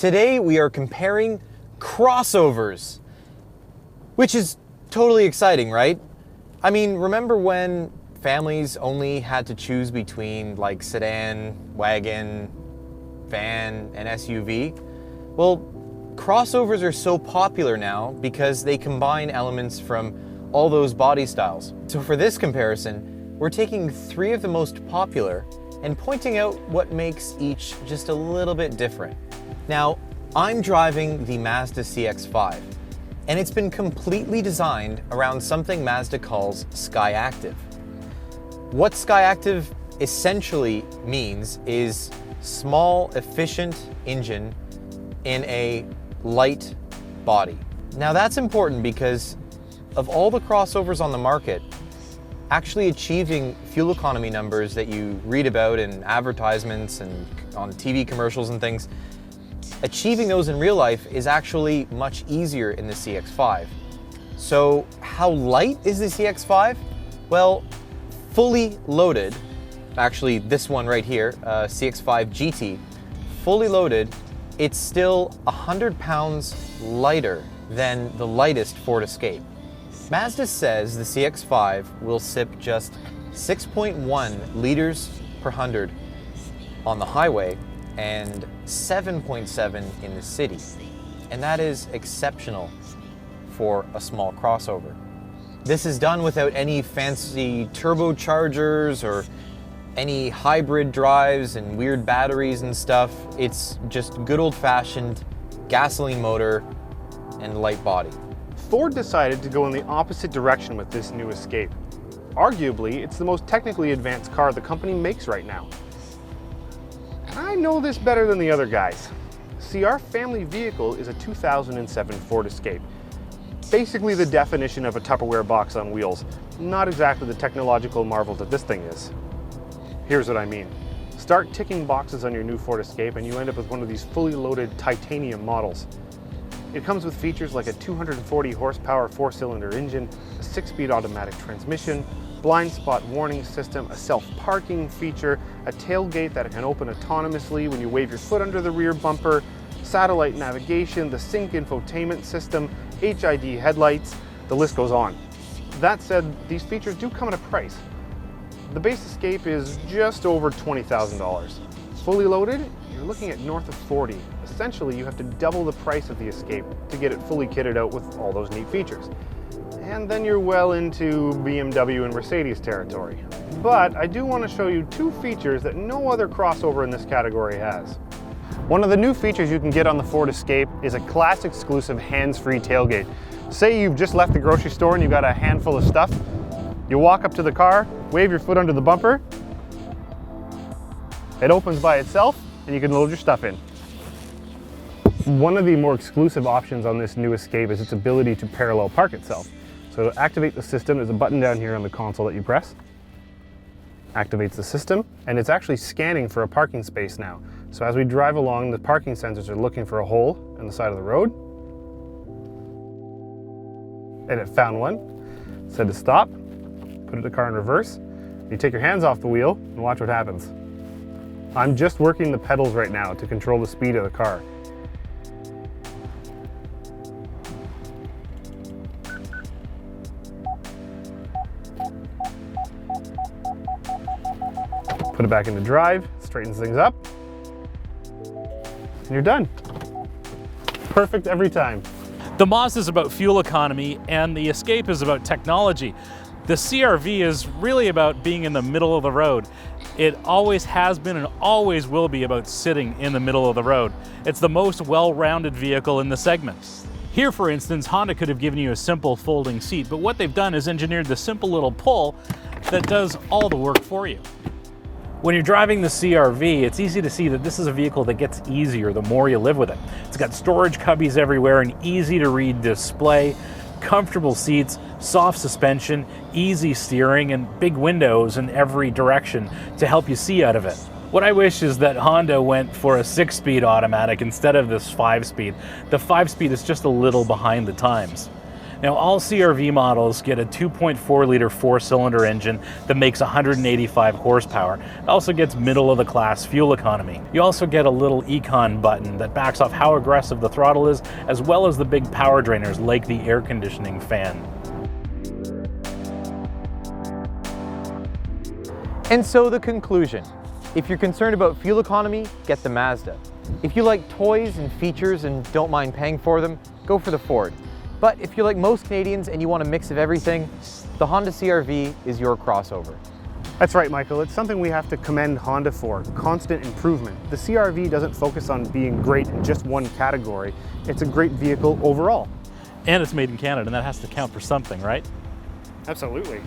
Today we are comparing crossovers, which is totally exciting, right? I mean, remember when families only had to choose between like sedan, wagon, van, and SUV? Well, crossovers are so popular now because they combine elements from all those body styles. So for this comparison, we're taking 3 of the most popular and pointing out what makes each just a little bit different. Now, I'm driving the Mazda CX-5, and it's been completely designed around something Mazda calls Skyactiv. What Skyactiv essentially means is small, efficient engine in a light body. Now that's important because of all the crossovers on the market, actually achieving fuel economy numbers that you read about in advertisements and on TV commercials and things, achieving those in real life is actually much easier in the CX-5. So how light is the CX-5? Well, fully loaded, actually this one right here, CX-5 GT, fully loaded, it's still 100 pounds lighter than the lightest Ford Escape. Mazda says the CX-5 will sip just 6.1 liters per 100 on the highway and 7.7 in the city. And that is exceptional for a small crossover. This is done without any fancy turbochargers or any hybrid drives and weird batteries and stuff. It's just good old-fashioned gasoline motor and light body. Ford decided to go in the opposite direction with this new Escape. Arguably, it's the most technically advanced car the company makes right now. And I know this better than the other guys. See, our family vehicle is a 2007 Ford Escape. Basically the definition of a Tupperware box on wheels. Not exactly the technological marvel that this thing is. Here's what I mean. Start ticking boxes on your new Ford Escape and you end up with one of these fully loaded titanium models. It comes with features like a 240 horsepower 4-cylinder engine, a 6-speed automatic transmission, blind spot warning system, a self-parking feature, a tailgate that can open autonomously when you wave your foot under the rear bumper, satellite navigation, the sync infotainment system, HID headlights, the list goes on. That said, these features do come at a price. The base Escape is just over $20,000. Fully loaded, you're looking at north of 40. Essentially, you have to double the price of the Escape to get it fully kitted out with all those neat features. And then you're well into BMW and Mercedes territory. But I do want to show you 2 features that no other crossover in this category has. One of the new features you can get on the Ford Escape is a class exclusive hands-free tailgate. Say you've just left the grocery store and you've got a handful of stuff. You walk up to the car, wave your foot under the bumper, it opens by itself and you can load your stuff in. One of the more exclusive options on this new Escape is its ability to parallel park itself. So to activate the system, there's a button down here on the console that you press. Activates the system, and it's actually scanning for a parking space now. So as we drive along, the parking sensors are looking for a hole in the side of the road. And it found one. Said to stop, put the car in reverse. You take your hands off the wheel and watch what happens. I'm just working the pedals right now to control the speed of the car. Put it back into drive, straightens things up, and you're done. Perfect every time. The Mazda is about fuel economy and the Escape is about technology. The CR-V is really about being in the middle of the road. It always has been and always will be about sitting in the middle of the road. It's the most well-rounded vehicle in the segment. Here, for instance, Honda could have given you a simple folding seat, but what they've done is engineered the simple little pull that does all the work for you. When you're driving the CR-V, it's easy to see that this is a vehicle that gets easier the more you live with it. It's got storage cubbies everywhere, an easy to read display, comfortable seats, soft suspension, easy steering, and big windows in every direction to help you see out of it. What I wish is that Honda went for a 6-speed automatic instead of this 5-speed. The 5-speed is just a little behind the times. Now, all CR-V models get a 2.4-liter four-cylinder engine that makes 185 horsepower. It also gets middle-of-the-class fuel economy. You also get a little econ button that backs off how aggressive the throttle is, as well as the big power drainers like the air conditioning fan. And so the conclusion. If you're concerned about fuel economy, get the Mazda. If you like toys and features and don't mind paying for them, go for the Ford. But if you're like most Canadians and you want a mix of everything, the Honda CR-V is your crossover. That's right, Michael. It's something we have to commend Honda for, constant improvement. The CR-V doesn't focus on being great in just one category. It's a great vehicle overall. And it's made in Canada, and that has to count for something, right? Absolutely.